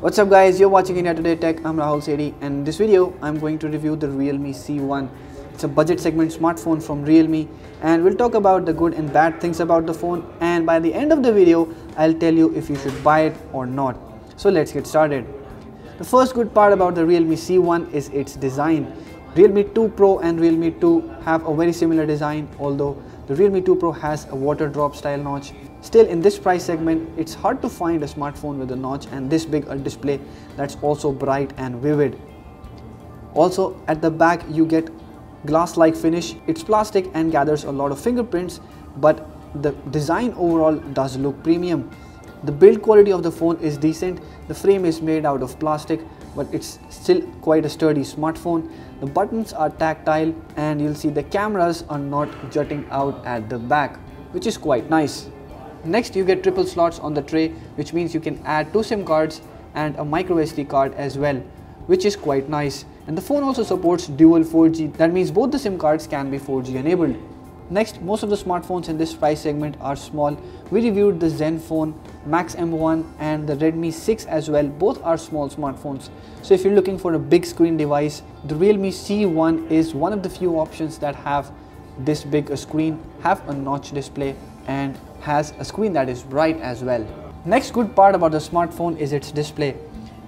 What's up guys, you're watching India Today Tech. I'm Rahul Sethi, and in this video I'm going to review the Realme C1. It's a budget segment smartphone from Realme, and we'll talk about the good and bad things about the phone, and by the end of the video I'll tell you if you should buy it or not. So let's get started. The first good part about the Realme C1 is its design. Realme 2 Pro and Realme 2 have a very similar design, although the Realme 2 Pro has a water drop style notch. Still, in this price segment, it's hard to find a smartphone with a notch and this big a display that's also bright and vivid. Also, at the back you get glass-like finish. It's plastic and gathers a lot of fingerprints, but the design overall does look premium. The build quality of the phone is decent. The frame is made out of plastic, but it's still quite a sturdy smartphone. The buttons are tactile, and you'll see the cameras are not jutting out at the back, which is quite nice. Next, you get triple slots on the tray, which means you can add 2 SIM cards and a micro SD card as well, which is quite nice. And the phone also supports dual 4G. That means both the SIM cards can be 4G enabled. Next, most of the smartphones in this price segment are small. We reviewed the Zenfone Max M1 and the Redmi 6 as well. Both are small smartphones. So if you're looking for a big screen device, the Realme C1 is one of the few options that have this big a screen, have a notch display, and has a screen that is bright as well. Next good part about the smartphone is its display.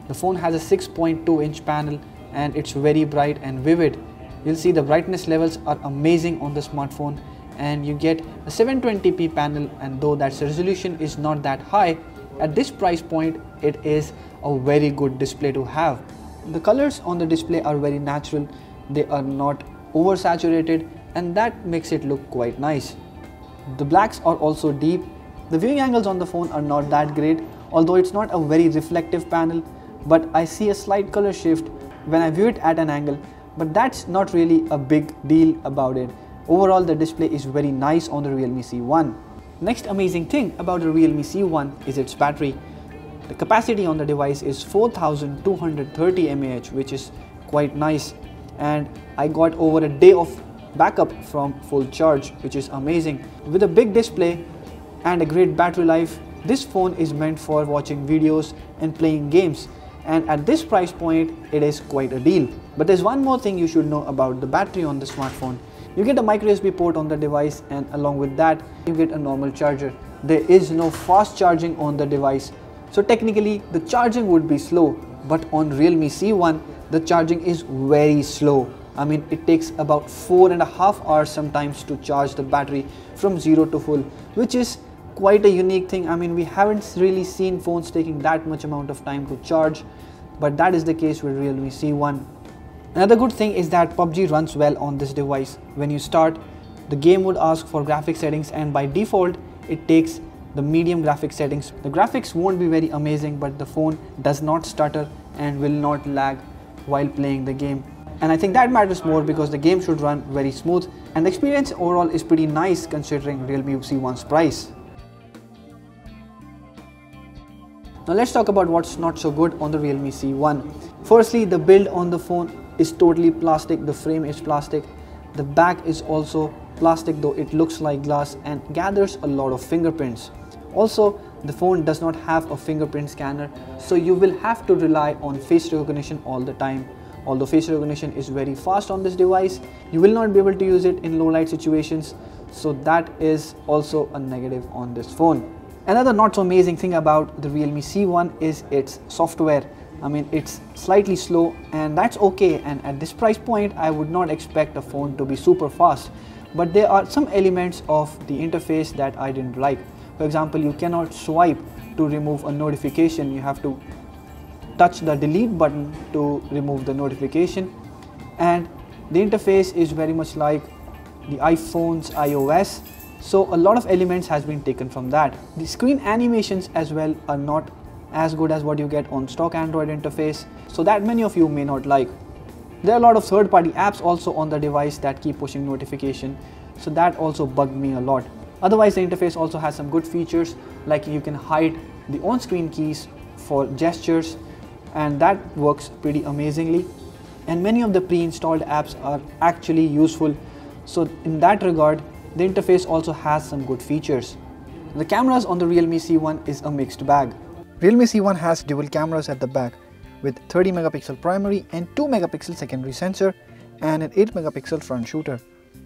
The phone has a 6.2-inch panel and it's very bright and vivid. You'll see the brightness levels are amazing on the smartphone, and you get a 720p panel, and though that resolution is not that high, at this price point it is a very good display to have. The colors on the display are very natural, they are not oversaturated, and that makes it look quite nice. The blacks are also deep. The viewing angles on the phone are not that great, although it's not a very reflective panel, but I see a slight color shift when I view it at an angle, but that's not really a big deal about it. Overall, the display is very nice on the Realme C1. Next amazing thing about the Realme C1 is its battery. The capacity on the device is 4230 mAh, which is quite nice, and I got over a day of backup from full charge, which is amazing. With a big display and a great battery life, this phone is meant for watching videos and playing games, and at this price point it is quite a deal. But there's one more thing you should know about the battery on the smartphone. You get a micro USB port on the device, and along with that you get a normal charger. There is no fast charging on the device, so technically the charging would be slow, but on Realme C1 the charging is very slow. I mean, it takes about 4.5 hours sometimes to charge the battery from 0 to full, which is quite a unique thing. I mean, we haven't really seen phones taking that much amount of time to charge, but that is the case with Realme C1. Another good thing is that PUBG runs well on this device. When you start, the game would ask for graphics settings, and by default it takes the medium graphics settings. The graphics won't be very amazing, but the phone does not stutter and will not lag while playing the game. And I think that matters more because the game should run very smooth, and the experience overall is pretty nice considering Realme C1's price. Now let's talk about what's not so good on the Realme C1. Firstly, the build on the phone is totally plastic. The frame is plastic. The back is also plastic, though it looks like glass and gathers a lot of fingerprints. Also, the phone does not have a fingerprint scanner, so you will have to rely on face recognition all the time. Although face recognition is very fast on this device, you will not be able to use it in low light situations, so that is also a negative on this phone. Another not so amazing thing about the Realme C1 is its software. I mean, it's slightly slow, and that's okay, and at this price point I would not expect a phone to be super fast, but there are some elements of the interface that I didn't like. For example, you cannot swipe to remove a notification. You have to touch the delete button to remove the notification, and the interface is very much like the iPhone's iOS, so a lot of elements has been taken from that. The screen animations as well are not as good as what you get on stock Android interface, so that many of you may not like. There are a lot of third-party apps also on the device that keep pushing notification, so that also bugged me a lot. Otherwise, the interface also has some good features, like you can hide the on-screen keys for gestures, and that works pretty amazingly, and many of the pre-installed apps are actually useful, so in that regard the interface also has some good features. The cameras on the Realme C1 is a mixed bag. Realme C1 has dual cameras at the back with 30 megapixel primary and 2 megapixel secondary sensor and an 8 megapixel front shooter.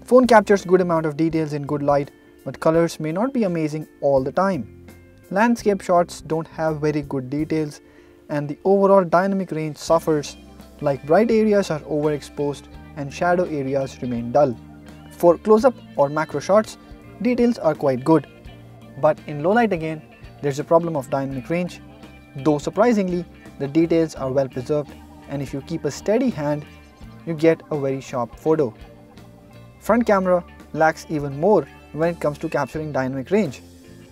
Phone captures good amount of details in good light, but colors may not be amazing all the time. Landscape shots don't have very good details and the overall dynamic range suffers, like bright areas are overexposed and shadow areas remain dull. For close-up or macro shots, details are quite good. But in low light again, there's a problem of dynamic range, though surprisingly, the details are well preserved and if you keep a steady hand, you get a very sharp photo. Front camera lacks even more when it comes to capturing dynamic range.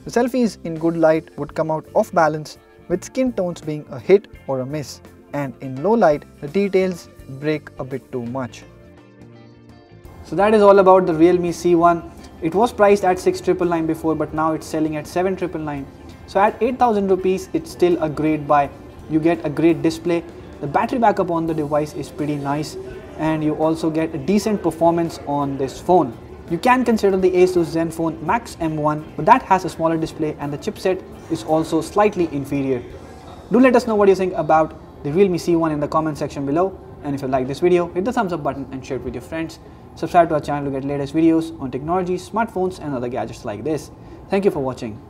The selfies in good light would come out off balance with skin tones being a hit or a miss, and in low light the details break a bit too much. So that is all about the Realme C1. It was priced at 6,999 before, but now it's selling at 7,999. So at 8,000 rupees it's still a great buy. You get a great display, the battery backup on the device is pretty nice, and you also get a decent performance on this phone. You can consider the Asus Zenfone Max M1, but that has a smaller display and the chipset is also slightly inferior. Do let us know what you think about the Realme C1 in the comment section below, and if you like this video, hit the thumbs up button and share it with your friends. Subscribe to our channel to get latest videos on technology, smartphones and other gadgets like this. Thank you for watching.